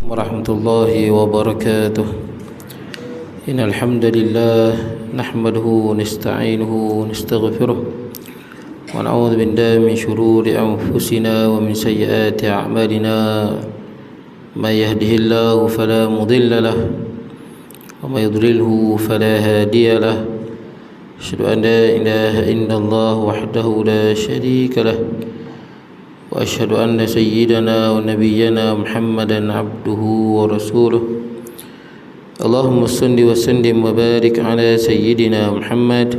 ورحمة الله وبركاته. إن الحمد لله نحمده ونستعينه ونستغفره ونعوذ بالله من شرور أنفسنا ومن سيئات أعمالنا. من يهده الله فلا مضل له ومن يضلله فلا هادي له. أشهد أن لا إله إلا الله وحده لا شريك له وأشهد أن سيدنا ونبينا محمدا عبده ورسوله. اللهم صل وسلم وبارك على سيدنا محمد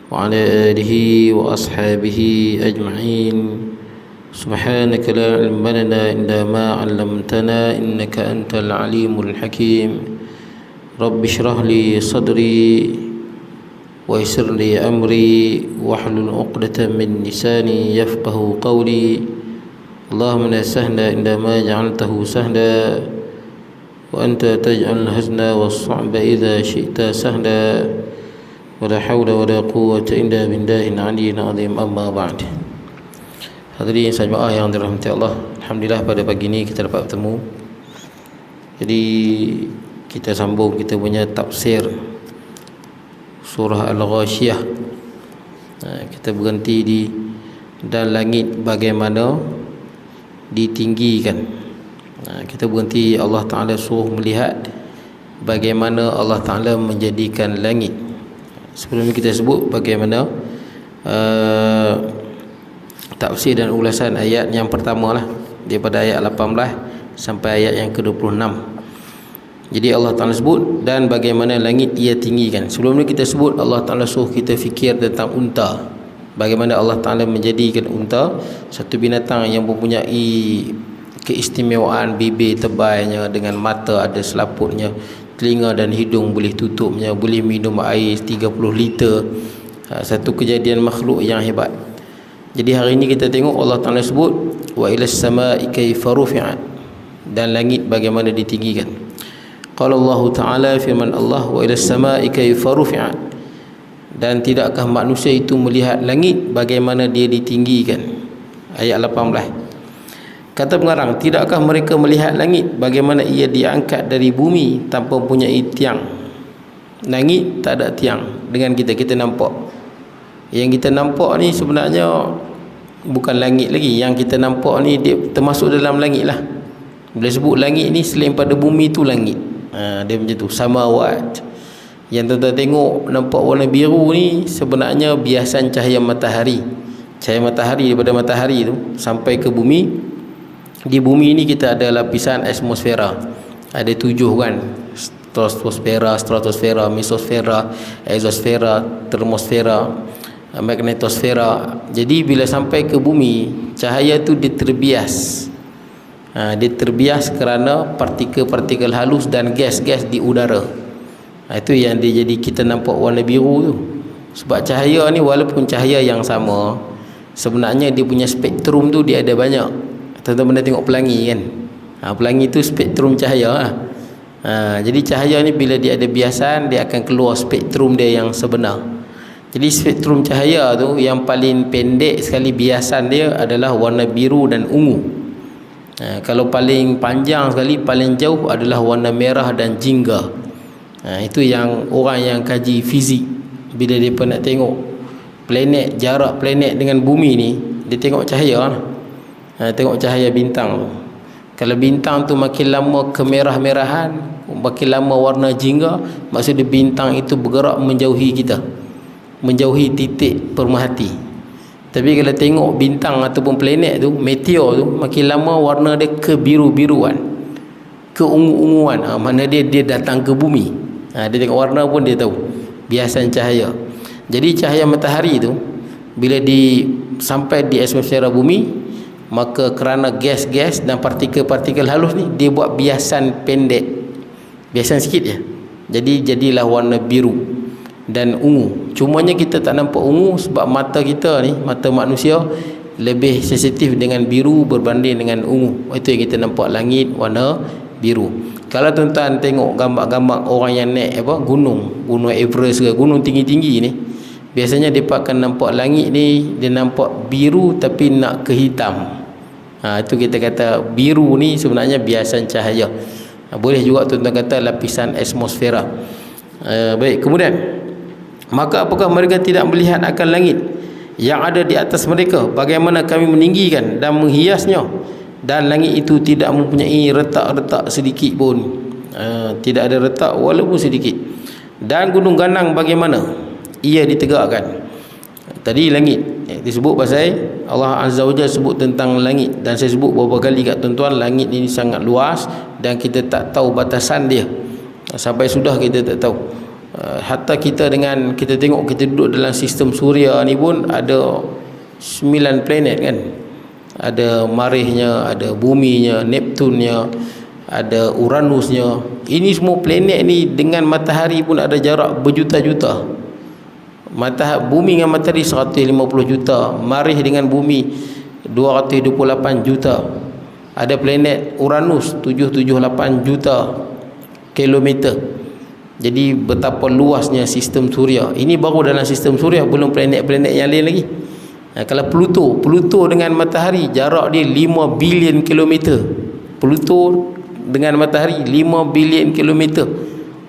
وعلى آله وأصحابه أجمعين. سبحانك لا علم لنا إلا ما علمتنا إنك أنت العليم الحكيم. رب اشرح لي صدري ويسر لي أمري واحلل عقدة من لساني يفقه قولي. اللهم لا سهل إلا ما جعلته سهلا وأنت تجعل الحزن والصعب إذا شئت سهلا ولا حول ولا قوة إلا بالله العلي العظيم. أما بعد. Hadirin jemaah yang dirahmati Allah, alhamdulillah pada pagi ini kita dapat bertemu. Jadi kita sambung kita punya tafsir surah Al-Ghashiyah. Kita berhenti di dan langit bagaimana ditinggikan. Kita berhenti Allah Ta'ala suruh melihat bagaimana Allah Ta'ala menjadikan langit. Sebelum ini kita sebut bagaimana tafsir dan ulasan ayat yang pertama lah, daripada ayat 18 sampai ayat yang ke-26. Jadi Allah Ta'ala sebut dan bagaimana langit ia tinggikan. Sebelum ni kita sebut Allah Ta'ala suruh kita fikir tentang unta. Bagaimana Allah Ta'ala menjadikan unta satu binatang yang mempunyai keistimewaan bibir tebalnya, dengan mata ada selaputnya, telinga dan hidung boleh tutupnya, boleh minum air 30 liter. Satu kejadian makhluk yang hebat. Jadi hari ini kita tengok Allah Ta'ala sebut wa ilas samaa'i kaifa rufi'at, dan langit bagaimana ditinggikan. Qala Allah Ta'ala, firman Allah, wa ilas samaa'i kaifa rufi'at, dan tidakkah manusia itu melihat langit bagaimana dia ditinggikan. Ayat 18. Kata pengarang, tidakkah mereka melihat langit bagaimana ia diangkat dari bumi tanpa mempunyai tiang. Langit tak ada tiang. Dengan kita nampak. Yang kita nampak ni sebenarnya bukan langit lagi. Yang kita nampak ni dia termasuk dalam langit lah. Bila sebut langit ni selain pada bumi tu langit. Dia macam tu, samawat. Yang tuan-tuan tengok nampak warna biru ni sebenarnya biasan cahaya matahari. Cahaya matahari daripada matahari tu sampai ke bumi. Di bumi ni kita ada lapisan atmosfera. Ada 7 kan. Stratosfera, mesosfera, exosfera, termosfera, magnetosfera. Jadi bila sampai ke bumi, cahaya tu dia terbias. Dia terbias kerana partikel-partikel halus dan gas-gas di udara. Itu yang dia jadi kita nampak warna biru tu. Sebab cahaya ni walaupun cahaya yang sama, sebenarnya dia punya spektrum tu dia ada banyak. Tuan-tuan pernah tengok pelangi kan? Pelangi tu spektrum cahaya. Jadi cahaya ni bila dia ada biasan, dia akan keluar spektrum dia yang sebenar. Jadi spektrum cahaya tu yang paling pendek sekali biasan dia adalah warna biru dan ungu. Kalau paling panjang sekali, paling jauh adalah warna merah dan jingga. Itu yang orang yang kaji fizik, bila dia nak tengok planet, jarak planet dengan bumi ni, dia tengok cahaya. Tengok cahaya bintang tu. Kalau bintang tu makin lama kemerah-merahan, makin lama warna jingga, maksudnya bintang itu bergerak menjauhi kita, menjauhi titik pemerhati. Tapi kalau tengok bintang ataupun planet tu, meteor tu, makin lama warna dia kebiru-biruan, keungu-unguan. Mana dia datang ke bumi. Dia tengok warna pun dia tahu biasan cahaya. Jadi cahaya matahari tu bila sampai di atmosfera bumi, maka kerana gas-gas dan partikel-partikel halus ni, dia buat biasan pendek, biasan sikit je. Jadi jadilah warna biru dan ungu. Cumanya kita tak nampak ungu sebab mata kita ni, mata manusia lebih sensitif dengan biru berbanding dengan ungu. Itu yang kita nampak langit warna biru. Kalau tuan-tuan tengok gambar-gambar orang yang naik gunung Everest ke, gunung tinggi-tinggi ni, biasanya dia akan nampak langit ni, dia nampak biru tapi nak ke hitam. Itu kita kata biru ni sebenarnya biasan cahaya. Boleh juga tuan-tuan kata lapisan atmosfera. Baik, kemudian maka apakah mereka tidak melihat akan langit yang ada di atas mereka, bagaimana kami meninggikan dan menghiasnya, dan langit itu tidak mempunyai retak-retak sedikit pun. Tidak ada retak walaupun sedikit. Dan gunung ganang bagaimana ia ditegakkan. Tadi langit disebut pasal Allah Azza wa Jalla sebut tentang langit, dan saya sebut beberapa kali kat tuan-tuan, langit ini sangat luas dan kita tak tahu batasan dia. Sampai sudah kita tak tahu. Hatta kita dengan kita tengok, kita duduk dalam sistem suria ni pun ada 9 planet kan. Ada Marihnya, ada buminya, Neptunnya, ada Uranusnya. Ini semua planet ni dengan matahari pun ada jarak berjuta-juta. Bumi dengan matahari 150 juta, Marih dengan bumi 228 juta. Ada planet Uranus 778 juta kilometer. Jadi betapa luasnya sistem suria. Ini baru dalam sistem suria, belum planet-planet yang lain lagi. Kalau Pluto dengan matahari jarak dia 5 bilion kilometer. Pluto dengan matahari 5 bilion kilometer.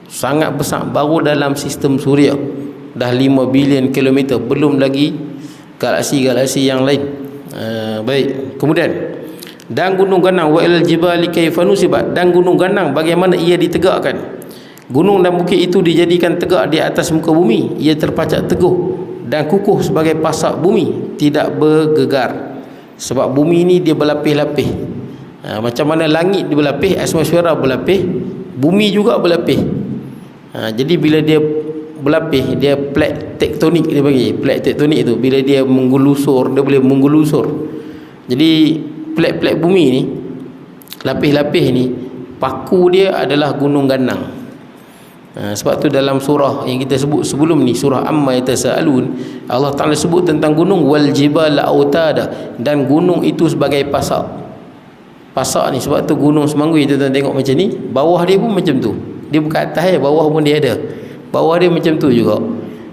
Sangat besar, baru dalam sistem suria dah 5 bilion kilometer, belum lagi galaksi-galaksi yang lain. Baik, kemudian dan gunung ganang wa ilal jibali kaifa nusibat, dan gunung ganang bagaimana ia ditegakkan. Gunung dan bukit itu dijadikan tegak di atas muka bumi. Ia terpacak teguh dan kukuh sebagai pasak bumi, tidak bergegar. Sebab bumi ini dia berlapis-lapis. Macam mana langit dia berlapis, atmosfera berlapis, bumi juga berlapis. Jadi bila dia berlapis, dia plate tektonik, dia bagi plate tektonik itu, bila dia menggelusur, dia boleh menggelusur. Jadi plate-plate bumi ni, lapis-lapis ni, paku dia adalah gunung ganang. Sebab tu dalam surah yang kita sebut sebelum ni, surah Amma Yatasaalun, Allah Ta'ala sebut tentang gunung wal jibala autada, dan gunung itu sebagai pasak. Pasak ni, sebab tu gunung Semanggi tuan-tuan tengok macam ni, bawah dia pun macam tu. Dia bukan atas, bawah pun dia ada. Bawah dia macam tu juga.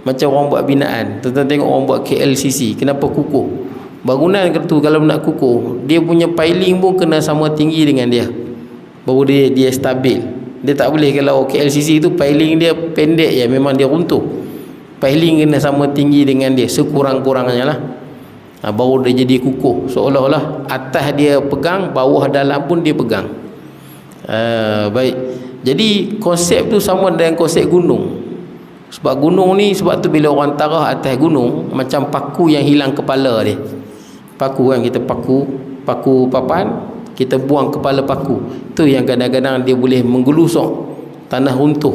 Macam orang buat binaan. Tuan-tuan tengok orang buat KLCC, kenapa kukuh? Bangunan tu kalau nak kukuh, dia punya piling pun kena sama tinggi dengan dia, baru dia stabil. Dia tak boleh kalau KLCC itu piling dia pendek ya, memang dia runtuh. Piling kena sama tinggi dengan dia sekurang-kurangnya lah. Baru dia jadi kukuh, seolah-olah atas dia pegang, bawah dalam pun dia pegang. Baik. Jadi konsep tu sama dengan konsep gunung. Sebab gunung ni, sebab tu bila orang tarah atas gunung, macam paku yang hilang kepala dia. Paku kan, kita paku papan, kita buang kepala paku. Tu yang kadang-kadang dia boleh menggelusok, tanah runtuh.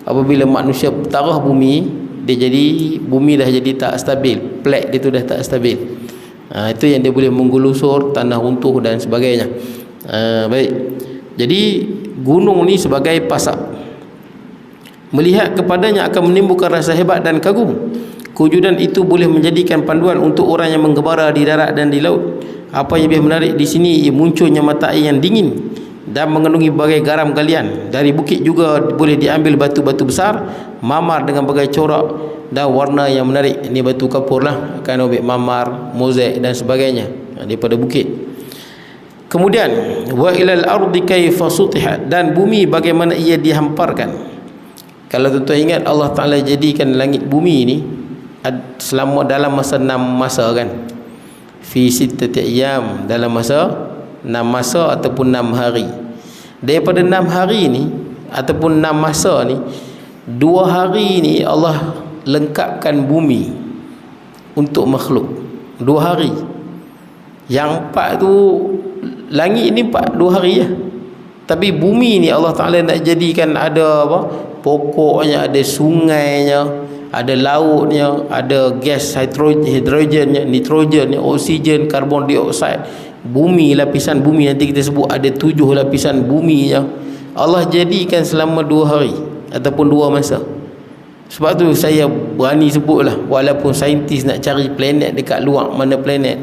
Apabila manusia tarah bumi, dia jadi, bumi dah jadi tak stabil, plate dia tu dah tak stabil. Itu yang dia boleh menggelusur, tanah runtuh dan sebagainya. Baik. Jadi gunung ni sebagai pasak. Melihat kepadanya akan menimbulkan rasa hebat dan kagum. Kewujudan itu boleh menjadikan panduan untuk orang yang menggembara di darat dan di laut. Apa yang lebih menarik di sini munculnya mata air yang dingin dan mengandungi berbagai garam galian. Dari bukit juga boleh diambil batu-batu besar, mamar dengan berbagai corak dan warna yang menarik. Ini batu kapur lah, akan ambil mamar, mozaik dan sebagainya daripada bukit. Kemudian wa ilal ardi kaifa sutihat, dan bumi bagaimana ia dihamparkan. Kalau tuan-tuan ingat, Allah Ta'ala jadikan langit bumi ni selama dalam masa 6 masa kan, fi sittati ayyam, dalam masa 6 masa ataupun 6 hari. Daripada 6 hari ni ataupun 6 masa ni, 2 hari ni Allah lengkapkan bumi untuk makhluk. 2 hari. Yang 4 tu, langit ni 2 hari ya. Tapi bumi ni Allah Ta'ala nak jadikan ada apa? Pokoknya, ada sungainya, ada lautnya, ada gas hidrogennya, nitrogennya, oksigen, karbon dioksida. Bumi, lapisan bumi nanti kita sebut ada 7 lapisan buminya. Allah jadikan selama 2 hari ataupun 2 masa. Sebab tu saya berani sebutlah, walaupun saintis nak cari planet dekat luar mana planet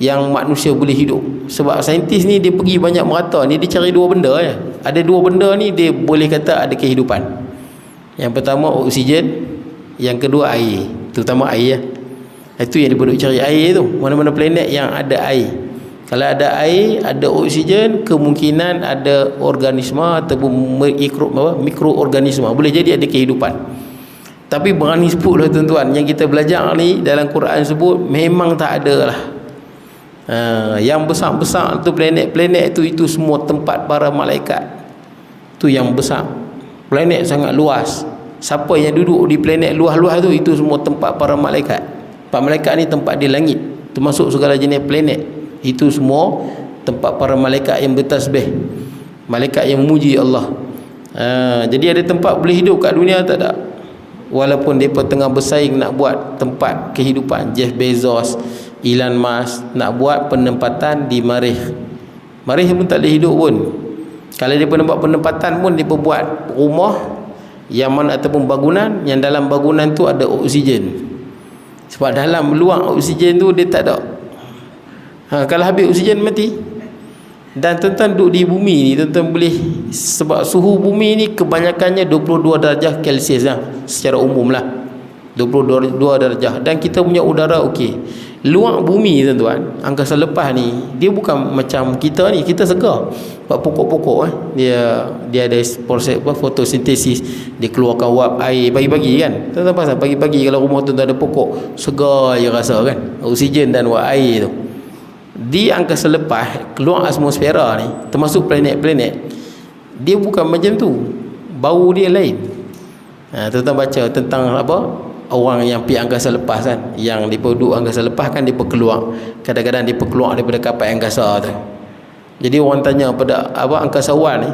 yang manusia boleh hidup. Sebab saintis ni dia pergi banyak merata ni, dia cari 2 benda ya. Ada 2 benda ni dia boleh kata ada kehidupan. Yang pertama oksigen, yang kedua air, terutama air ya. Itu yang dia perlu cari, air tu. Mana-mana planet yang ada air. Kalau ada air, ada oksigen, kemungkinan ada organisme ataupun mikroorganisme, boleh jadi ada kehidupan. Tapi berani sebutlah tuan-tuan, yang kita belajar ni dalam Quran sebut memang tak ada lah. Yang besar-besar tu planet-planet tu, itu semua tempat para malaikat. Tu yang besar. Planet sangat luas. Siapa yang duduk di planet luas-luas tu, itu semua tempat para malaikat. Para malaikat ni tempat di langit, termasuk segala jenis planet. Itu semua tempat para malaikat yang bertasbih, malaikat yang memuji Allah. Jadi ada tempat boleh hidup kat dunia tak ada? Walaupun mereka tengah bersaing nak buat tempat kehidupan. Jeff Bezos, Elon Musk nak buat penempatan di Marikh. Marikh pun tak boleh hidup pun. Kalau dia nak buat penempatan pun, dia buat rumah yang mana ataupun bangunan yang dalam bangunan tu ada oksigen. Sebab dalam luang oksigen tu dia tak ada. Kalau habis oksigen mati. Dan tuan-tuan duduk di bumi ni, tuan-tuan boleh, sebab suhu bumi ni kebanyakannya 22 darjah Celsius lah, secara umum lah 22 darjah. Dan kita punya udara okey. Luang bumi tuan-tuan, angkasa lepas ni, dia bukan macam kita ni. Kita segar sebab pokok-pokok dia ada proses fotosintesis, dia keluarkan wap air pagi-pagi kan. Tuan-tuan pasal pagi-pagi kalau rumah tu tak ada pokok, segar je rasa kan, oksigen dan wap air tu. Di angkasa lepas, keluar atmosfera ni, termasuk planet-planet, dia bukan macam tu. Bau dia lain. Tuan-tuan baca tentang apa, orang yang pergi angkasa lepas kan, yang dia duduk angkasa lepas kan, dia keluar, kadang-kadang dia keluar daripada kapal angkasa tu. Jadi orang tanya pada apa, angkasawan ni,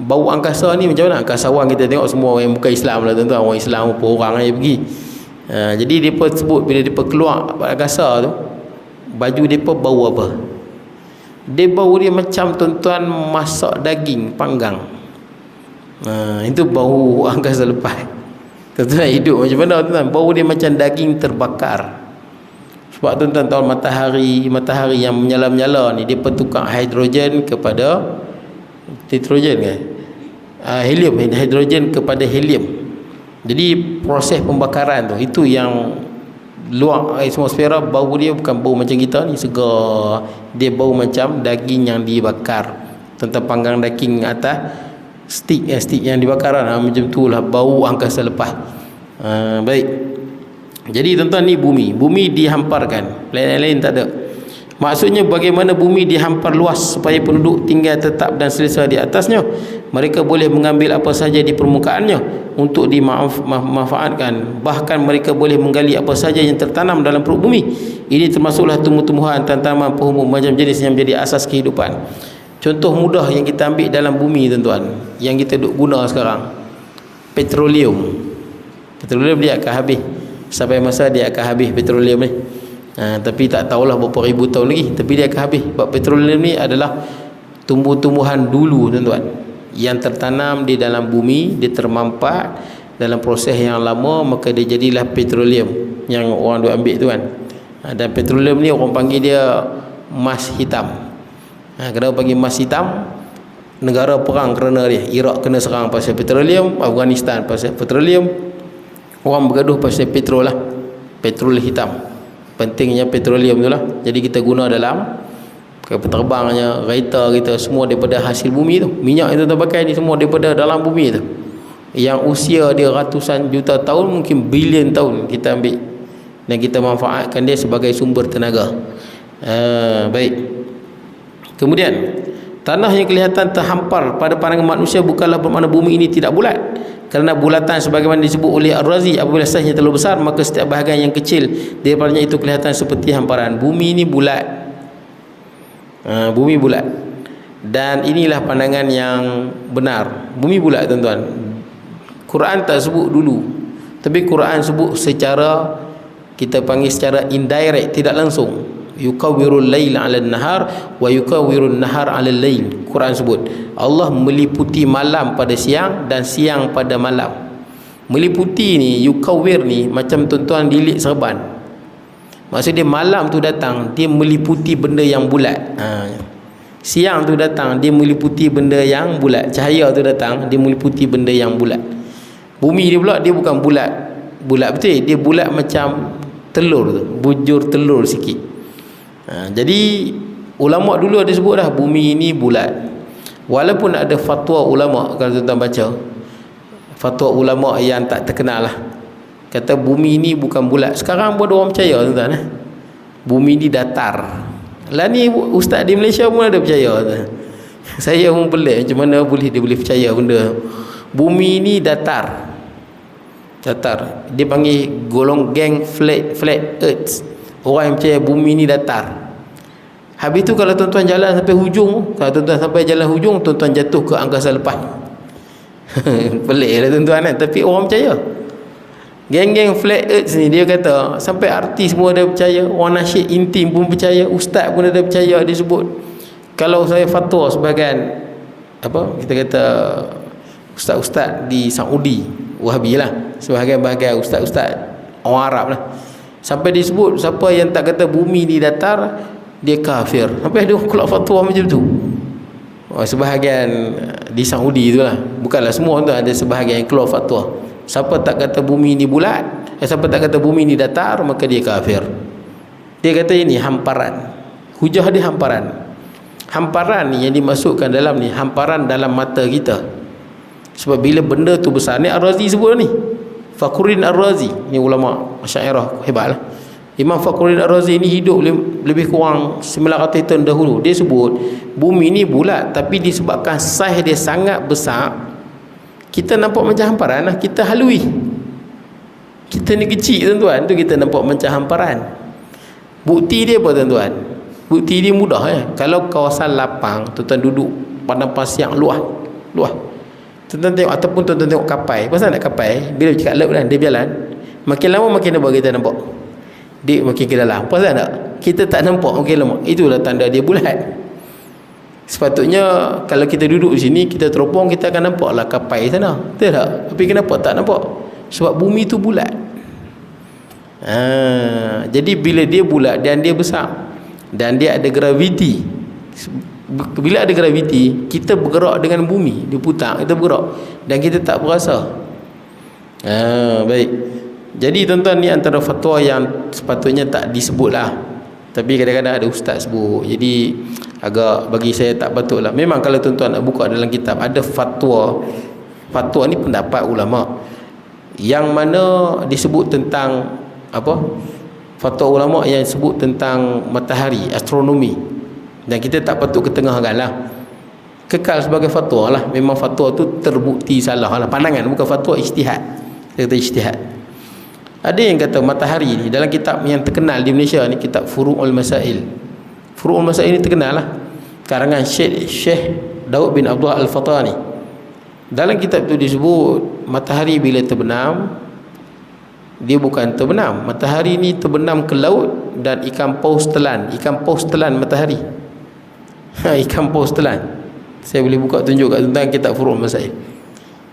bau angkasa ni macam mana? Angkasawan kita tengok semua yang bukan Islam lah tuan-tuan, orang Islam apa orang aja pergi. Jadi dia sebut bila dia keluar angkasa tu, baju mereka bau apa? Dia bau dia macam tuan-tuan masak daging panggang. Itu bau angkasa lepas. Tuan-tuan hidup macam mana tuan-tuan? Bau dia macam daging terbakar. Sebab tuan-tuan tahu matahari yang menyala-menyala ni, dia bertukar hidrogen kepada nitrogen kan? Helium, hidrogen kepada helium. Jadi proses pembakaran tu, itu yang luar atmosfera, bau dia bukan bau macam kita ni segar, dia bau macam daging yang dibakar. Tentang panggang daging atas stick yang dibakar macam tu lah bau angkasa lepas. Baik, jadi tuan-tuan, ni bumi dihamparkan, planet lain tak ada. Maksudnya bagaimana bumi dihampar luas supaya penduduk tinggal tetap dan selesa di atasnya. Mereka boleh mengambil apa saja di permukaannya untuk dimanfaatkan. Bahkan mereka boleh menggali apa saja yang tertanam dalam perut bumi. Ini termasuklah tumbuh-tumbuhan, tanaman, pohon macam jenis yang menjadi asas kehidupan. Contoh mudah yang kita ambil dalam bumi tuan-tuan, yang kita duk guna sekarang, petroleum. Petroleum dia akan habis. Sampai masa dia akan habis petroleum ni. Tapi tak tahulah berapa ribu tahun lagi, tapi dia akan habis. Sebab petroleum ni adalah tumbuh-tumbuhan dulu tuan-tuan, yang tertanam di dalam bumi, dia termampat dalam proses yang lama, maka dia jadilah petroleum yang orang duk ambil tu kan. Dan petroleum ni orang panggil dia emas hitam. Kenapa panggil emas hitam? Negara perang kerana dia. Iraq kena serang pasal petroleum, Afghanistan pasal petroleum, orang bergaduh pasal petrol lah, petrol hitam. Pentingnya petroleum tu lah. Jadi kita guna dalam kapal terbangnya, kereta kita, semua daripada hasil bumi tu. Minyak yang kita pakai ni semua daripada dalam bumi tu, yang usia dia ratusan juta tahun, mungkin bilion tahun kita ambil dan kita manfaatkan dia sebagai sumber tenaga. Baik. Kemudian, tanah yang kelihatan terhampar pada pandangan manusia bukanlah bermakna bumi ini tidak bulat. Kerana bulatan sebagaimana disebut oleh Ar-Razi, apabila saiznya terlalu besar, maka setiap bahagian yang kecil daripadanya itu kelihatan seperti hamparan. Bumi ini bulat. Bumi bulat. Dan inilah pandangan yang benar. Bumi bulat tuan-tuan. Quran tak sebut dulu, tapi Quran sebut secara, kita panggil secara indirect, tidak langsung. Yukawwirul lail 'alan nahar wa yukawwirun nahar 'alal lail. Quran sebut Allah meliputi malam pada siang dan siang pada malam. Meliputi ni, yukawwir ni macam tuan-tuan dilik serban. Maksudnya malam tu datang, dia meliputi benda yang bulat. Siang tu datang, dia meliputi benda yang bulat. Cahaya tu datang, dia meliputi benda yang bulat. Bumi dia pula, dia bukan bulat betul, dia bulat macam telur tu, bujur telur sikit. Jadi Ulama dulu ada sebut dah bumi ini bulat. Walaupun ada fatwa ulama, kalau tuan-tuan baca fatwa ulama yang tak terkenal lah, kata bumi ini bukan bulat. Sekarang pun ada orang percaya tuan-tuan, bumi ini datar. Lah ni ustaz di Malaysia pun ada percaya tuan. Saya pun pelik macam mana boleh dia boleh percaya benda bumi ini datar. Datar dia panggil gang flat earth. Orang yang percaya bumi ini datar. Habis tu kalau tuan-tuan jalan sampai hujung, kalau tuan-tuan sampai jalan hujung, tuan-tuan jatuh ke angkasa lepas. Pelik lah tuan-tuan kan? Tapi orang percaya. Geng-geng flat earth ni, dia kata sampai artis pun ada percaya, orang nasyid intim pun percaya, ustaz pun ada percaya. Dia sebut kalau saya fatwa sebahagian apa kita kata ustaz-ustaz di Saudi Wahabi lah, sebahagian-bahagian ustaz-ustaz orang Arab lah, sampai disebut siapa yang tak kata bumi ni datar dia kafir. Sampai ada keluar fatwa macam tu. Sebahagian di Saudi tu lah, bukanlah semua tu, ada sebahagian yang keluar fatwa siapa tak kata bumi ni bulat, siapa tak kata bumi ni datar, maka dia kafir. Dia kata ini hamparan. Hujah dia hamparan. Hamparan ni yang dimasukkan dalam ni, hamparan dalam mata kita. Sebab bila benda tu besar, ni Ar-Razi sebut ni, Fakhruddin Ar-Razi ni ulama Asy'ariyah hebat lah. Imam Fakhruddin Ar-Razi ni hidup lebih kurang 900 tahun dahulu. Dia sebut bumi ni bulat, tapi disebabkan saiz dia sangat besar, kita nampak macam hamparan lah, kita halui. Kita ni kecil tuan-tuan, tu kita nampak macam hamparan. Bukti dia apa tuan-tuan? Bukti dia mudah Kalau kawasan lapang, tuan-tuan duduk padang pasir luas, tuan-tuan tengok, ataupun tuan-tuan tengok kapal. Pasal nak kapal, bila cakap laut kan, dia berjalan, makin lama makin apa kita nampak? Dia makin ke dalam. Pasal tak? Kita tak nampak makin lama. Itulah tanda dia bulat. Sepatutnya kalau kita duduk di sini, kita teropong, kita akan nampaklah kapal sana. Betul tak? Tapi kenapa tak nampak? Sebab bumi tu bulat. Jadi bila dia bulat dan dia besar dan dia ada graviti, bila ada graviti, kita bergerak dengan bumi, dia putar, kita bergerak dan kita tak berasa. Baik. Jadi tuan-tuan, ni antara fatwa yang sepatutnya tak disebut lah, tapi kadang-kadang ada ustaz sebut. Jadi agak bagi saya tak patut lah. Memang kalau tuan-tuan nak buka dalam kitab, ada fatwa. Fatwa ni pendapat ulama yang mana disebut tentang apa? Fatwa ulama yang sebut tentang matahari, astronomi, dan kita tak patut ketengahkan lah, kekal sebagai fatwa lah. Memang fatwa tu terbukti salah lah, pandangan, bukan fatwa ijtihad. Kita kata ijtihad. Ada yang kata matahari ni, dalam kitab yang terkenal di Malaysia ni, kitab Furu'ul Masail. Furu'ul Masail ni terkenal lah, karangan Syekh Daud bin Abdullah Al-Fatani. Dalam kitab tu disebut matahari bila terbenam, dia bukan terbenam, matahari ni terbenam ke laut dan ikan paus telan. Ikan paus telan matahari. Ikan paus telan. Saya boleh buka tunjuk kat tentang kitab Furu'ul Masail.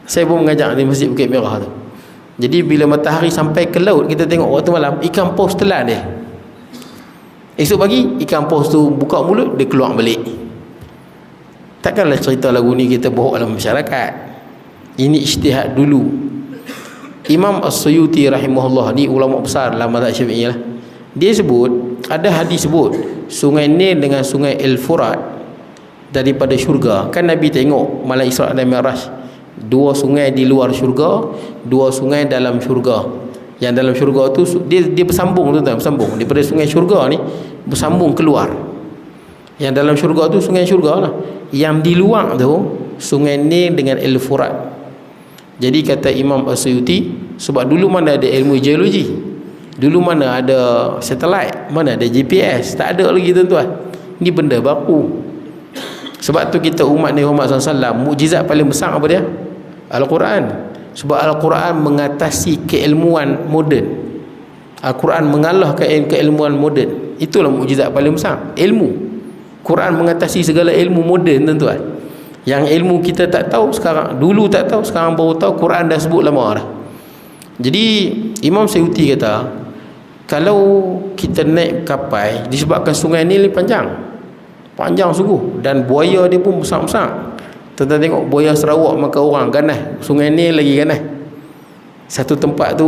Saya pun mengajar di Masjid Bukit Merah tu. Jadi bila matahari sampai ke laut, kita tengok waktu malam, ikan paus telan dia. Esok pagi ikan paus tu buka mulut, dia keluar balik. Takkanlah cerita lagu ni kita bohong dalam masyarakat. Ini ijtihad dulu. Imam As-Suyuti rahimahullah, ni ulama besar dalam mazhab Syafi'i lah. Dia sebut, ada hadis sebut Sungai Nil dengan Sungai Al-Furat daripada syurga. Kan Nabi tengok malam Isra' dan Mi'raj, dua sungai di luar syurga, dua sungai dalam syurga. Yang dalam syurga tu dia bersambung, tuan-tuan, bersambung daripada sungai syurga ni, bersambung keluar. Yang dalam syurga tu sungai syurga lah, yang di luar tu Sungai Nil dengan Al-Furat. Jadi kata Imam As-Suyuti, sebab dulu mana ada ilmu geologi, dulu mana ada satelit, mana ada GPS, tak ada lagi tuan-tuan. Ini benda baru. Sebab tu kita umat Nabi Muhammad SAW, mukjizat paling besar apa dia? Al-Quran. Sebab Al-Quran mengatasi keilmuan moden. Al-Quran mengalahkan keilmuan moden. Itulah mukjizat paling besar, ilmu. Quran mengatasi segala ilmu moden tuan-tuan. Yang ilmu kita tak tahu sekarang, dulu tak tahu, sekarang baru tahu. Quran dah sebut lama dah. Jadi Imam Suyuti kata, kalau kita naik kapal, disebabkan sungai Nil ni panjang sungguh, dan buaya dia pun besar-besar. Tuan-tuan tengok buaya Sarawak makan orang, ganas. Sungai Nil lagi ganas. Satu tempat tu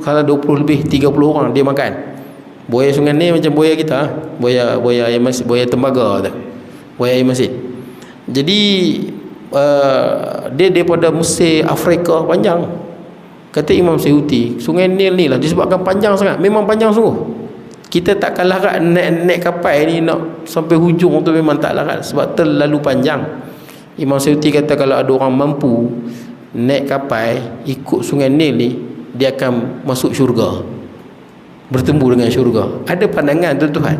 kalau 20 lebih 30 orang dia makan. Buaya Sungai Nil macam buaya kita, buaya air masin, buaya tembaga tu, buaya air masin. Jadi dia daripada Mesir, Afrika, panjang. Kata Imam Suyuti, Sungai Nil ni lah disebabkan panjang sangat, memang panjang sungguh. Kita tak kalah kat naik kapal ni nak sampai hujung tu, memang tak larat sebab terlalu panjang. Imam Suyuti kata kalau ada orang mampu naik kapal ikut Sungai Nil ni, dia akan masuk syurga, bertemu dengan syurga. Ada pandangan tuan-tuan,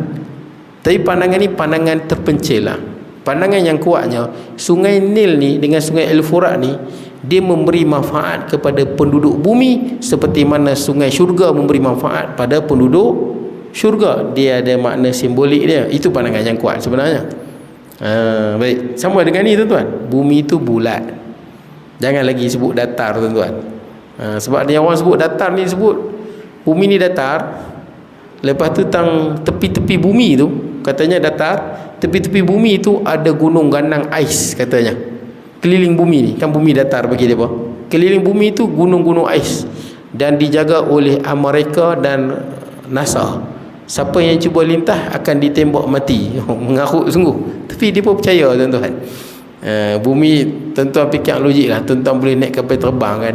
tapi pandangan ni pandangan terpencil lah. Pandangan yang kuatnya, Sungai Nil ni dengan Sungai Al-Furat ni, dia memberi manfaat kepada penduduk bumi seperti mana Sungai Syurga memberi manfaat pada penduduk syurga. Dia ada makna simbolik dia. Itu pandangan yang kuat sebenarnya. Baik, sama dengan ni tuan-tuan, bumi itu bulat, jangan lagi sebut datar tuan-tuan. Sebab dia orang sebut datar ni, sebut bumi ni datar, lepas tu tepi-tepi bumi tu katanya datar, tepi-tepi bumi tu ada gunung ganang ais katanya. Keliling bumi ni, kan bumi datar bagi dia apa? Keliling bumi tu gunung-gunung ais dan dijaga oleh Amerika dan NASA. Siapa yang cuba lintah akan ditembak mati. Mengarut sungguh. Tapi dia pun percaya tuan-tuan. Bumi, tuan-tuan fikir logik lah. Tuan-tuan boleh naik kapal terbang kan,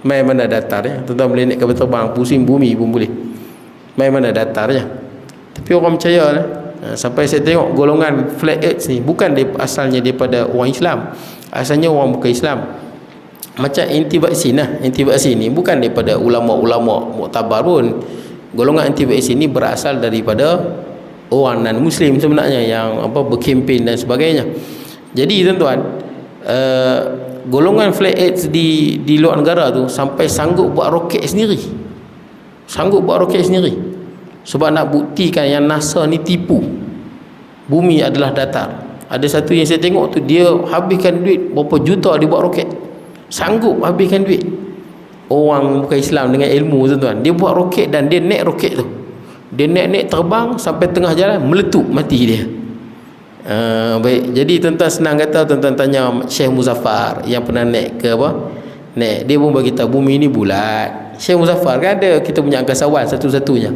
main mana datar ya. Tuan-tuan boleh naik kapal terbang, pusing bumi pun boleh, main mana datar ya. Tapi orang percaya lah. Sampai saya tengok golongan flat earth ni, bukan asalnya daripada orang Islam, asalnya orang bukan Islam. Macam anti vaksin lah, anti vaksin ni bukan daripada ulama-ulama muktabar pun. Golongan anti vaksin ni berasal daripada orang non muslim sebenarnya, yang berkempen dan sebagainya. Jadi tuan-tuan, golongan flat earth di luar negara tu sampai sanggup buat roket sendiri, sebab nak buktikan yang NASA ni tipu, bumi adalah datar. Ada satu yang saya tengok tu, dia habiskan duit berapa juta dia buat roket, sanggup habiskan duit. Orang bukan Islam dengan ilmu tuan-tuan, dia buat roket dan dia naik roket tu, dia naik terbang sampai tengah jalan meletup, mati dia. Baik, jadi tuan-tuan senang kata, tuan-tuan tanya Syekh Muzaffar yang pernah naik ke naik, dia pun bagi tahu bumi ni bulat. Syekh Muzaffar kan ada kita punya angkasawan satu-satunya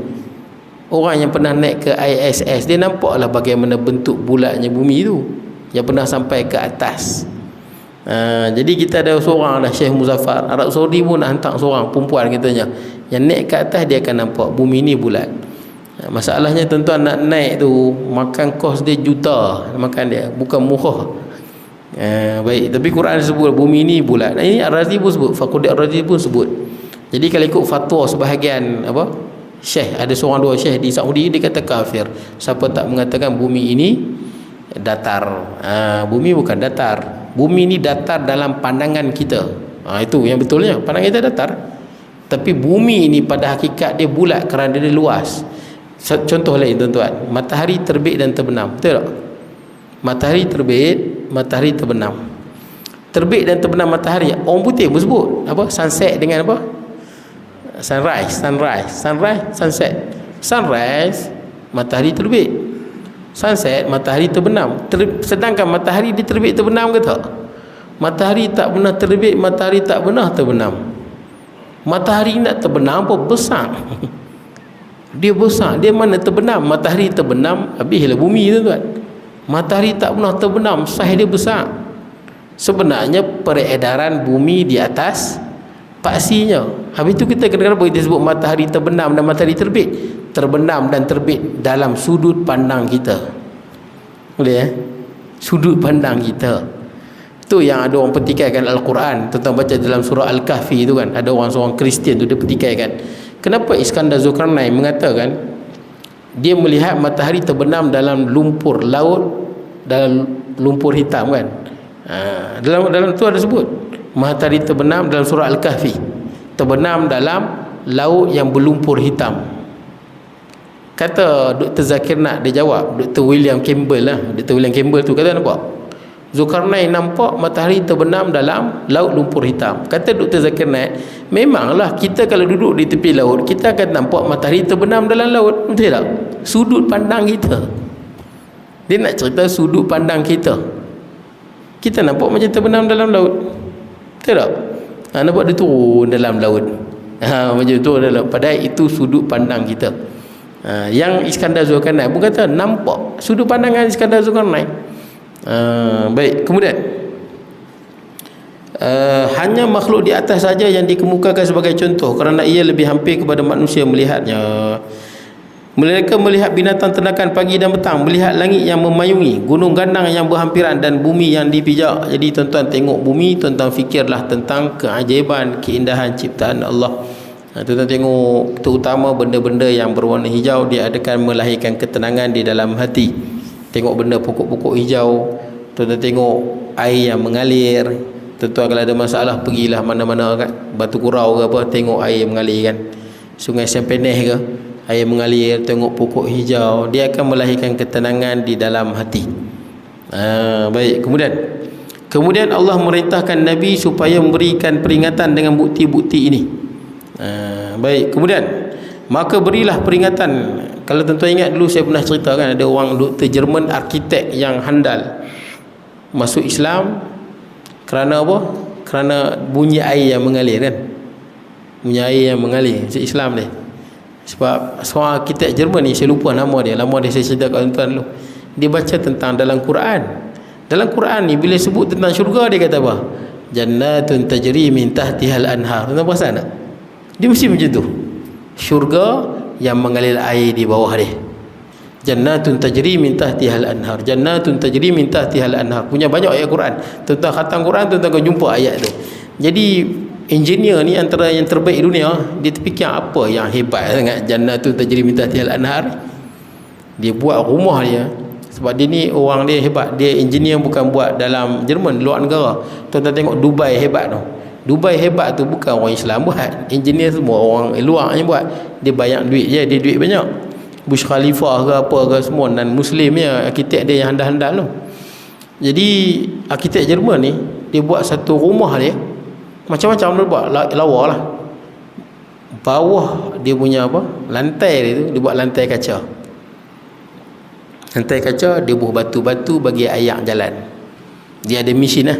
orang yang pernah naik ke ISS, dia nampaklah bagaimana bentuk bulatnya bumi tu, yang pernah sampai ke atas. Jadi kita ada seorang dah, Syekh Muzaffar, Arab Saudi pun nak hantar seorang perempuan katanya, yang naik ke atas dia akan nampak bumi ni bulat. Masalahnya tuan-tuan, nak naik tu makan kos dia juta, makan dia bukan murah. Baik, tapi Quran sebut bumi ni bulat. Ini Ar-Razi pun sebut, Fakhruddin Ar-Razi pun sebut. Jadi kalau ikut fatwa sebahagian syekh, ada seorang dua syekh di Saudi, dia kata kafir siapa tak mengatakan bumi ini datar. Bumi bukan datar, bumi ni datar dalam pandangan kita. Itu yang betulnya, pandangan kita datar, tapi bumi ini pada hakikat dia bulat kerana dia luas. Contoh lain tuan-tuan, matahari terbit dan terbenam, betul tak? Matahari terbit, matahari terbenam. Terbit dan terbenam matahari, orang putih pun sebut sunset dengan sunrise, sunset. Sunrise, matahari terbit. Sunset, matahari terbenam. Sedangkan matahari dia terbit terbenam ke tak? Matahari tak pernah terbit, matahari tak pernah terbenam. Matahari nak terbenam apa? Besar. Dia besar, dia mana terbenam? Matahari terbenam, habislah bumi tuan-tuan. Matahari tak pernah terbenam, saiz dia besar. Sebenarnya peredaran bumi di atas paksinya. Habis itu kita kadang-kadang kita sebut matahari terbenam dan matahari terbit. Terbenam dan terbit dalam sudut pandang kita. Boleh sudut pandang kita. Itu yang ada orang petikaikan Al-Quran. Tentang baca dalam surah Al-Kahfi itu kan, ada seorang Kristian tu dia petikaikan, kenapa Iskandar Zulkarnain mengatakan dia melihat matahari terbenam dalam lumpur laut, dalam lumpur hitam kan. Dalam tu ada sebut matahari terbenam dalam surah Al-Kahfi, terbenam dalam laut yang berlumpur hitam. Kata Dr. Zakir Nak, dia jawab, Dr. William Campbell lah, Dr. William Campbell tu kata nampak Zulkarnain nampak matahari terbenam dalam laut lumpur hitam. Kata Dr. Zakir Naik, memanglah kita kalau duduk di tepi laut, kita akan nampak matahari terbenam dalam laut, betul tak? Sudut pandang kita. Dia nak cerita sudut pandang kita. Kita nampak macam terbenam dalam laut, betul tak? Nampak dia turun dalam laut, macam tu dalam. Padahal itu sudut pandang kita. Yang Iskandar Zulkarnain pun kata nampak sudut pandangan Iskandar Zulkarnain. Baik, kemudian hanya makhluk di atas saja yang dikemukakan sebagai contoh kerana ia lebih hampir kepada manusia melihatnya. Mereka melihat binatang ternakan pagi dan petang, melihat langit yang memayungi, gunung gandang yang berhampiran dan bumi yang dipijak. Jadi tuan-tuan tengok bumi, tuan-tuan fikirlah tentang keajaiban, keindahan ciptaan Allah. Tuan-tuan tengok, terutama benda-benda yang berwarna hijau, dia akan melahirkan ketenangan di dalam hati. Tengok benda pokok-pokok hijau, tuan-tuan tengok air yang mengalir. Tuan-tuan kalau ada masalah, pergilah mana-mana kan, Batu Kurau ke apa, tengok air mengalir kan, Sungai Sempeneh ke, air mengalir, tengok pokok hijau, dia akan melahirkan ketenangan di dalam hati. Baik, kemudian Allah merintahkan Nabi supaya memberikan peringatan dengan bukti-bukti ini. Baik, kemudian maka berilah peringatan. Kalau tuan-tuan ingat dulu saya pernah cerita kan, ada orang doktor Jerman, arkitek yang handal, masuk Islam kerana apa? Kerana bunyi air yang mengalir kan, bunyi air yang mengalir, masuk Islam dia. Sebab seorang arkitek Jerman ni, saya lupa nama dia saya cerita kat tuan-tuan dulu. Dia baca tentang dalam Quran ni bila sebut tentang syurga, dia kata apa? Jannatun tajri min tahtihal anhar. Tuan-tuan perasan tak? Dia mesti macam tu, syurga yang mengalir air di bawah dia. Jannatun tajri min tahtihal anhar, jannatun tajri min tahtihal anhar. Punya banyak ayat Quran. Tuan-tuan khatam Quran, tuan-tuan akan jumpa ayat tu. Jadi engineer ni antara yang terbaik dunia, dia terfikir apa yang hebat sangat jannatun tajri min tahtihal anhar. Dia buat rumah dia, sebab dia ni orang dia hebat, dia engineer bukan buat dalam Jerman, luar negara. Tuan-tuan tengok Dubai hebat tu. Dubai hebat tu bukan orang Islam buat, engineer semua orang luar yang buat. Dia banyak duit je, dia duit banyak. Burj Khalifah ke apa ke semua dan Muslim ya, arkitek dia yang handal-handal tu. Jadi arkitek Jerman ni, dia buat satu rumah dia macam-macam dia buat, lawa lah. Bawah dia punya apa, lantai dia tu, dia buat lantai kaca. Lantai kaca, dia buh batu-batu bagi ayak jalan. Dia ada mesin lah,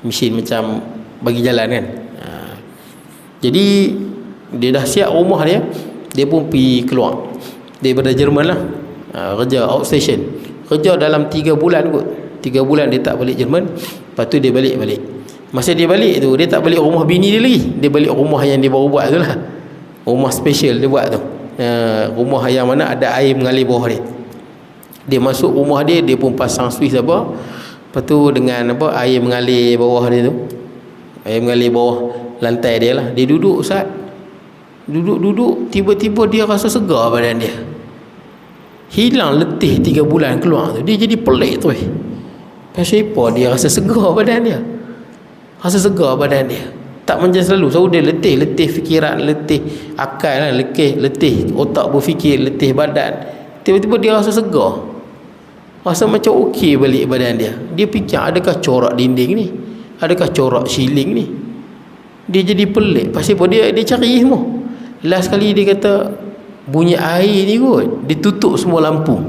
mesin macam bagi jalan kan. Jadi dia dah siap rumah dia, dia pun pergi keluar daripada Jerman lah, kerja outstation, kerja dalam 3 bulan kot. 3 bulan dia tak balik Jerman, lepas tu dia balik. Masa dia balik tu, dia tak balik rumah bini dia lagi, dia balik rumah yang dia baru buat tu lah, rumah special dia buat tu, rumah yang mana ada air mengalir bawah dia. Dia masuk rumah dia, dia pun pasang suis apa, lepas tu dengan apa, air mengalir bawah dia tu, air mengalir bawah lantai dia lah. Dia duduk Ustaz, duduk tiba-tiba dia rasa segar badan dia, hilang letih 3 bulan keluar tu. Dia jadi pelik tu pasal apa dia rasa segar badan dia, tak macam selalu dia letih fikiran, letih akal lah, letih otak berfikir, letih badan. Tiba-tiba dia rasa segar, rasa macam okey balik badan dia. Dia fikir adakah corak dinding ni, adakah corak siling ni. Dia jadi pelik pasal apa, dia cari semua. Last kali dia kata bunyi air ni kot, dia tutup semua lampu,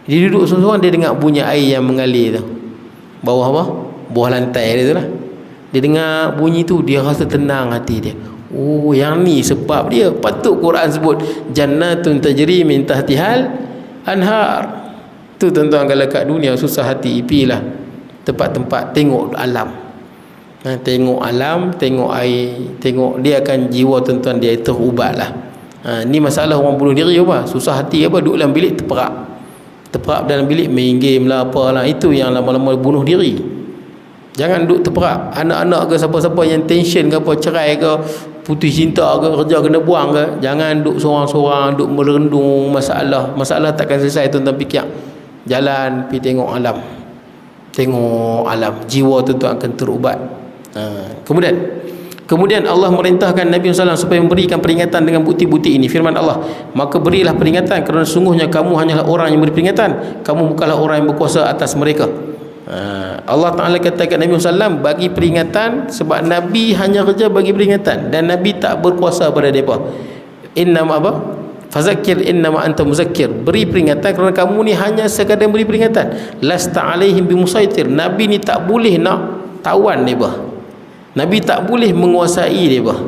dia duduk seorang-seorang, dia dengar bunyi air yang mengalir tu bawah apa, bawah lantai dia tu lah. Dia dengar bunyi tu, dia rasa tenang hati dia. Oh, yang ni sebab dia patut Quran sebut jannatun tajri min tahtihal anhar. Tu tuan-tuan kalau kat dunia susah hati, pilah tempat-tempat tengok alam. Tengok alam, tengok air, tengok, dia akan jiwa tuan-tuan dia terubat lah. Ni masalah orang bunuh diri apa, susah hati apa, duduk dalam bilik terperap dalam bilik, main game lah apalah, itu yang lama-lama bunuh diri. Jangan duduk terperap. Anak-anak ke siapa-siapa yang tension ke apa, cerai ke, putus cinta ke, kerja kena buang ke, jangan duduk seorang-seorang, duduk merendung masalah takkan selesai. Tuan-tuan fikir, jalan pergi tengok alam, jiwa tuan-tuan akan terubat. Kemudian Allah merintahkan Nabi SAW supaya memberikan peringatan dengan bukti-bukti ini. Firman Allah, maka berilah peringatan kerana sungguhnya kamu hanyalah orang yang beri peringatan, kamu bukanlah orang yang berkuasa atas mereka. Allah Ta'ala katakan Nabi SAW bagi peringatan sebab Nabi hanya kerja bagi peringatan dan Nabi tak berkuasa pada mereka. Innama apa? Fazakir innama anta muzakkir. Beri peringatan kerana kamu ni hanya sekadar beri peringatan. Lasta alaihim bimusaitir. Nabi ni tak boleh nak tawan mereka. Nabi tak boleh menguasai mereka.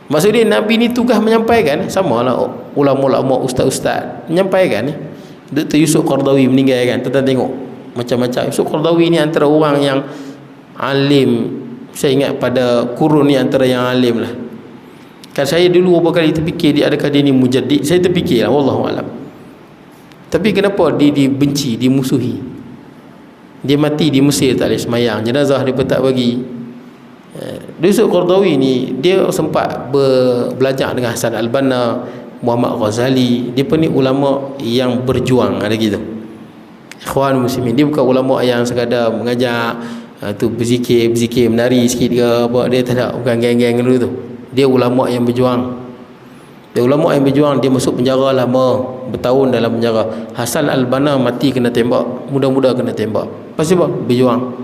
Maksudnya Nabi ni tugas menyampaikan, samalah ulama-ulama ustaz-ustaz menyampaikan. Dr. Yusuf Qaradawi meninggal kan, tuan tengok macam-macam. Yusuf Qaradawi ni antara orang yang alim, saya ingat pada kurun ni antara yang alim lah. Kan saya dulu beberapa kali terfikir adakah dia ni mujaddid, saya terfikir lah, wallahu alam. Tapi kenapa dia dibenci, dimusuhi? Dia mati di Mesir, tak boleh semayang, jenazah dia pun tak bagi. Yusuf Qaradawi ni dia sempat belajar dengan Hasan Al-Banna, Muhammad Ghazali. Dia pun ni ulama yang berjuang, ada gitu. Ikhwan muslimin, dia bukan ulama yang sekadar mengajar tu berzikir menari sikit ke apa, dia tak ada, bukan geng-geng dulu tu. Dia ulama yang berjuang. Dia ulama yang berjuang, dia masuk penjara lama, bertahun dalam penjara. Hasan Al-Banna mati kena tembak, muda-muda kena tembak. Pasal apa? Berjuang.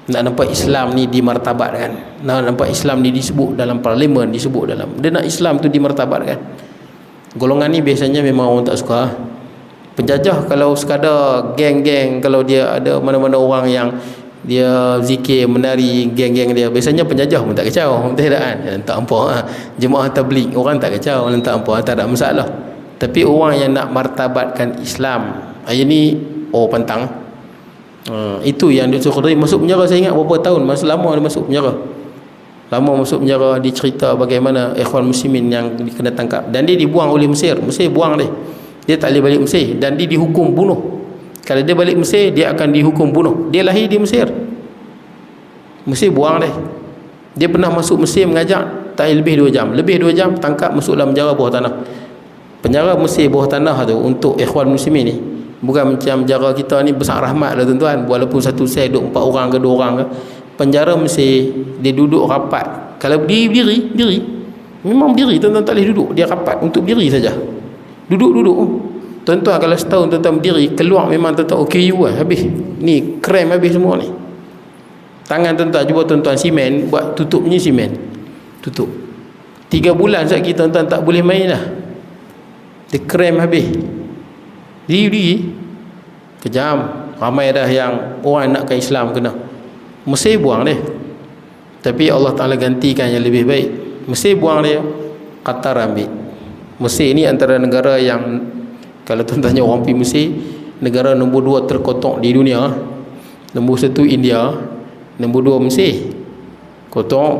Nak nampak Islam ni dimartabatkan, nak nampak Islam ni disebut dalam parlimen, disebut dalam, dia nak Islam tu dimartabatkan. Golongan ni biasanya memang orang tak suka. Penjajah kalau sekadar geng-geng, kalau dia ada mana-mana orang yang dia zikir, menari, geng-geng dia, biasanya penjajah pun tak kacau, tak ada kan, tak apa. Jemaah tabligh orang tak kacau, tak apa, tak ada masalah. Tapi orang yang nak martabatkan Islam, ini pantang. Itu yang dia suruh dia masuk penjara. Saya ingat berapa tahun, masa lama dia masuk penjara. Lama masuk penjara, dicerita bagaimana ikhwan muslimin yang kena tangkap, dan dia dibuang oleh Mesir. Mesir buang dia. Dia tak boleh balik Mesir, dan dia dihukum bunuh. Kalau dia balik Mesir, dia akan dihukum bunuh. Dia lahir di Mesir, Mesir buang dia. Dia pernah masuk Mesir mengajar, tak lebih 2 jam. Lebih 2 jam tangkap, masuk dalam penjara bawah tanah. Penjara Mesir bawah tanah tu untuk ikhwan muslimin ni bukan macam penjara kita ni besar rahmat lah tuan-tuan. Walaupun satu sel duduk 4 orang ke 2 orang ke, penjara Mesir dia duduk rapat. Kalau diri memang berdiri, tuan-tuan tak boleh duduk, dia rapat untuk diri saja. Duduk tuan-tuan. Kalau setahun tuan-tuan berdiri, keluar memang tuan-tuan OKU lah, habis ni krem habis semua ni. Tangan tuan-tuan, cuba tuan-tuan simen, buat tutup ni simen, tutup 3 bulan sekali tuan-tuan tak boleh main lah, dia krem habis. Diri kejam. Ramai dah yang orang nak ke Islam kena. Mesir buang dia, tapi Allah Ta'ala gantikan yang lebih baik. Mesir buang dia, Qatar ambil. Mesir ni antara negara yang, kalau tuan tanya orang pergi Mesir, negara nombor 2 terkotok di dunia. Nombor 1 India, nombor 2 Mesir. Kotok.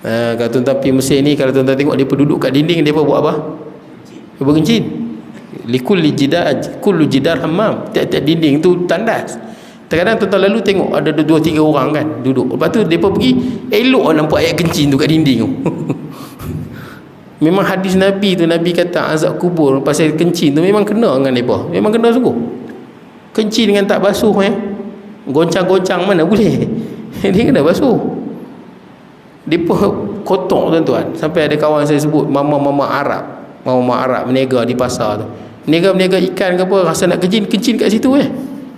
Kalau tuan-tuan pergi Mesir ni, kalau tuan-tuan tengok dia duduk kat dinding, dia buat apa? Dia berkencing. Likulli jidar, kullu jidar hammam. Tiap-tiap dinding tu tandas. Terkadang tuan-tuan lalu tengok ada 2-3 orang kan duduk. Lepas tu mereka pergi, elok nampak ayat kencing tu kat dinding tu. Memang hadis Nabi tu, Nabi kata azab kubur pasal kencing tu memang kena dengan mereka. Memang kena sungguh. Kencing dengan tak basuh goncang-goncang mana boleh. Dia kena basuh. Dia pun kotor tuan-tuan. Sampai ada kawan saya sebut mama-mama Arab menega di pasar tu, menega ikan ke apa, rasa nak kencing kat situ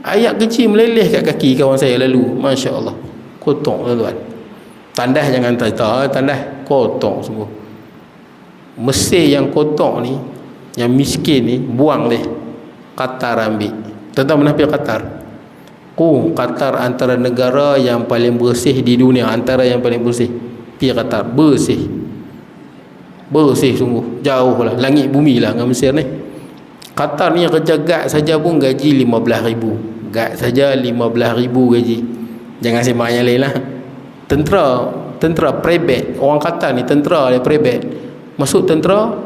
ayat kencing meleleh kat kaki kawan saya lalu. Masya Allah, kotor tuan-tuan. Tandas jangan tandas kotor sungguh. Mesir yang kotor ni, yang miskin ni, buang dia. Qatar ambil. Tuan-tuan pernah pergi Qatar? Qatar antara negara yang paling bersih di dunia, antara yang paling bersih. Pergi Qatar, bersih sungguh, jauh lah, langit bumi lah dengan Mesir ni. Qatar ni kerja guard saja pun gaji 15,000. Guard saja 15,000 gaji. Jangan sembang yang lain lah. Tentera private. Orang Qatar ni tentera dia private. Masuk tentera,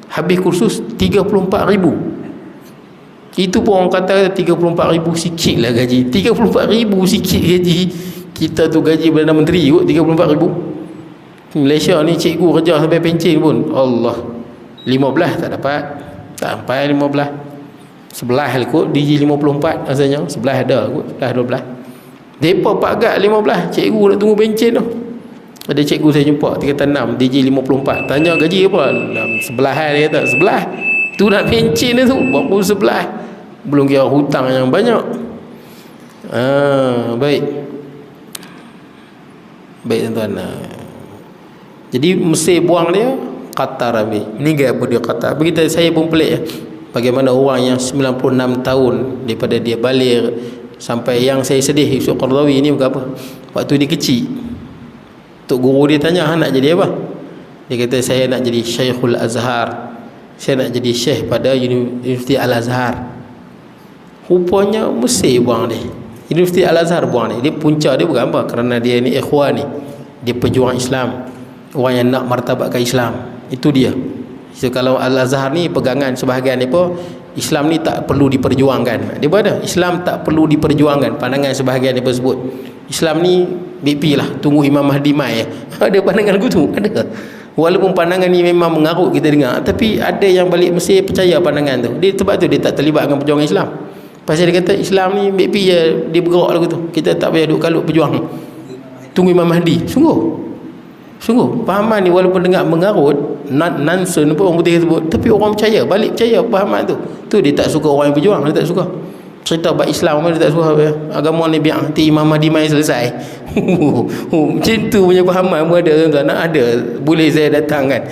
habis kursus 34,000. Itu pun orang kata 34,000 sikit lah gaji. 34,000 sikit gaji. Kita tu gaji Perdana Menteri kot 34,000. Malaysia ni cikgu kerja sampai pencen pun, Allah, 15 tak dapat. Tak sampai 15. 11 kot, DG 54 rasanya. 11 ada kot, 11 12. Depa pak gad 15, cikgu nak tunggu pencen tu. Ada cikgu saya jumpa tingkatan 6, DG 54. Tanya gaji apa? 11 dia kata. 11 tu nak pencen dia tu, berapa 11? Belum kira hutang yang banyak. Baik tuan-tuan. Jadi Mesir buang dia, Qatar ambil. Meninggal pun dia Qatar. Begitu saya pun pelik bagaimana orang yang 96 tahun daripada dia balik sampai, yang saya sedih Yusuf Qaradawi ni bukan apa, waktu dia kecil, tok guru dia tanya nak jadi apa, Dia kata saya nak jadi Syekhul Azhar, saya nak jadi syekh pada Universiti Al-Azhar. Rupanya Mesir buang dia, Universiti Al-Azhar buang dia. Dia punca dia bukan apa, kerana dia ni ikhwan ni, dia pejuang Islam, orang yang nak martabatkan Islam. Itu dia. So, kalau Al-Azhar ni pegangan sebahagian dia pun Islam ni tak perlu diperjuangkan. Dia berada Islam tak perlu diperjuangkan, pandangan sebahagian dia sebut. Islam ni BP lah, tunggu Imam Mahdi mai. Ada pandangan aku tu, ada. Walaupun pandangan ni memang mengarut kita dengar, tapi ada yang balik Mesir percaya pandangan tu. Dia sebab tu dia tak terlibat dengan perjuangan Islam. Pasal dia kata Islam ni BP je, dia bergerak lagu tu. Kita tak payah duk kalut berjuang. Tunggu Imam Mahdi. Sungguh pahaman ni walaupun dengar mengarut, nonsense apa orang putih sebut, tapi orang percaya, balik percaya pahaman tu. Tu dia tak suka orang yang berjuang, dia tak suka. Cerita bab Islam dia tak suka. Agama ni biar nanti Imam Mahdi mai selesai. Macam tu punya pahaman pun ada, tuan-tuan. Ada, boleh saya datang kan.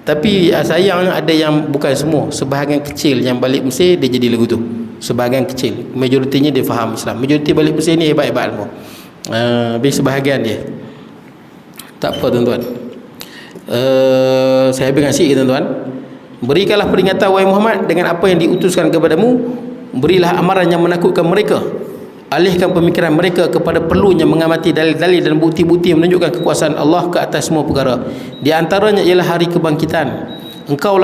Tapi sayangnya ada yang bukan semua, sebahagian kecil yang balik Mesir dia jadi lagu tu. Sebahagian kecil, majoritinya dia faham Islam. Majoriti balik Mesir ni hebat-hebat semua. Habis sebahagian dia tak apa, tuan-tuan. Saya habiskan sikit, tuan-tuan. Berikanlah peringatan wahai Muhammad dengan apa yang diutuskan kepadamu. Berilah amaran yang menakutkan mereka. Alihkan pemikiran mereka kepada perlunya mengamati dalil-dalil dan bukti-bukti yang menunjukkan kekuasaan Allah ke atas semua perkara. Di antaranya ialah hari kebangkitan. Engkau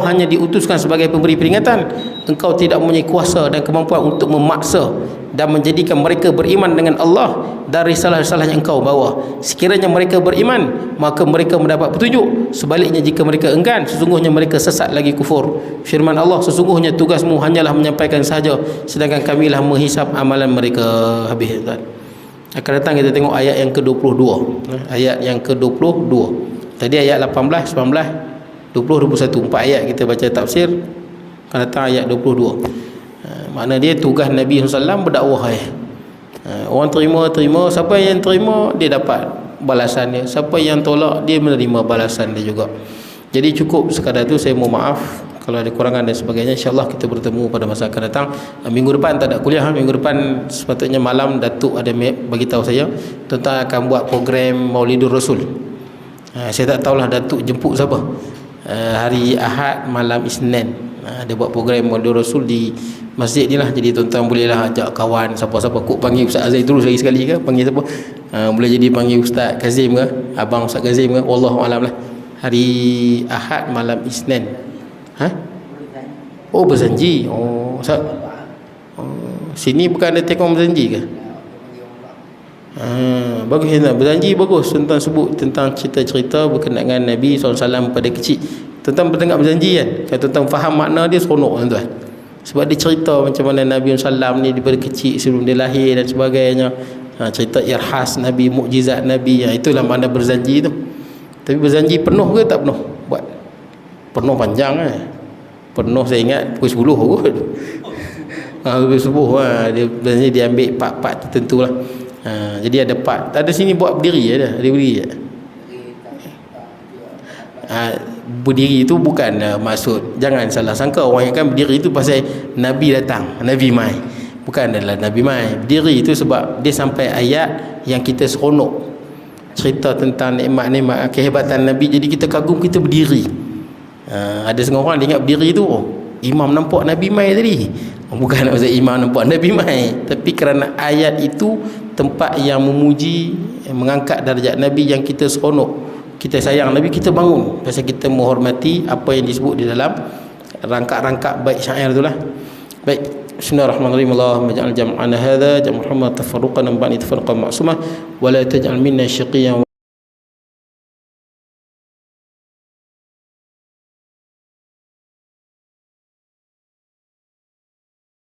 hanya diutuskan sebagai pemberi peringatan. Engkau tidak mempunyai kuasa dan kemampuan untuk memaksa dan menjadikan mereka beriman dengan Allah dari salah-salah yang engkau bawa. Sekiranya mereka beriman, maka mereka mendapat petunjuk. Sebaliknya jika mereka enggan, sesungguhnya mereka sesat lagi kufur. Firman Allah, sesungguhnya tugasmu hanyalah menyampaikan sahaja, sedangkan kamilah menghisap amalan mereka. Habis, tuan. Akan datang kita tengok ayat yang ke-22. Ayat yang ke-22. Tadi ayat 18, 19, 20, 21. 4 ayat kita baca tafsir. Akan datang ayat 22. Makna dia tugas Nabi SAW berdakwah. Orang terima. Siapa yang terima, dia dapat balasan dia. Siapa yang tolak, dia menerima balasan dia juga. Jadi cukup sekadar tu. Saya mohon maaf kalau ada kurangan dan sebagainya. InsyaAllah kita bertemu pada masa akan datang. Minggu depan tak ada kuliah. Minggu depan sepatutnya malam Datuk ada bagi tahu saya tentang akan buat program Maulidur Rasul. Saya tak tahulah Datuk jemput siapa. Hari Ahad malam Isnin dia buat program Maulidur Rasul di masjid ni lah. Jadi tuan-tuan bolehlah ajak kawan siapa-siapa. Kok panggil Ustaz Azai terus lagi sekali ke, panggil siapa, boleh jadi panggil Ustaz Kazim ke, Abang Ustaz Kazim ke, wallahualam lah. Hari Ahad malam Isnin. Oh, berjanji. Sini bukan ada tekong berjanji ke? Bagus ya, berjanji bagus. Tuan-tuan sebut tentang cerita-cerita berkenaan dengan Nabi SAW pada kecil. Tuan-tuan berdengar berjanji kan? Kalau tuan-tuan faham makna dia, seronok, tuan-tuan. Sebab dia cerita macam mana Nabi SAW ni daripada kecil sebelum dia lahir dan sebagainya. Cerita irhas Nabi, mukjizat Nabi. Itulah makna berjanji tu. Tapi berjanji penuh ke tak penuh? Buat penuh panjang penuh saya ingat pukul 10 kot. Pukul subuh dia berjanji dia ambil part-part tertentu lah. Jadi ada part. Ada sini buat berdiri ada berdiri je. Berdiri itu bukan maksud, jangan salah sangka orang yang akan berdiri itu pasal Nabi datang, Nabi mai. Bukan adalah Nabi mai. Berdiri itu sebab dia sampai ayat yang kita seronok, cerita tentang nikmat-nikmat kehebatan Nabi, jadi kita kagum, kita berdiri. Ada setengah orang dia ingat berdiri itu imam nampak Nabi mai tadi. Bukan maksud imam nampak Nabi mai, tapi kerana ayat itu tempat yang memuji, mengangkat darjat Nabi, yang kita seronok, kita sayang Nabi, kita bangun pasal kita menghormati apa yang disebut di dalam rangkap-rangkap bait syair itulah. Baik, bismillahirrahmanirrahim. Allahumma ja'al jam'ana hadza jam'an tafarruqan ba'da tafarruqan ma'sumah wa la taj'al minna syaqiyan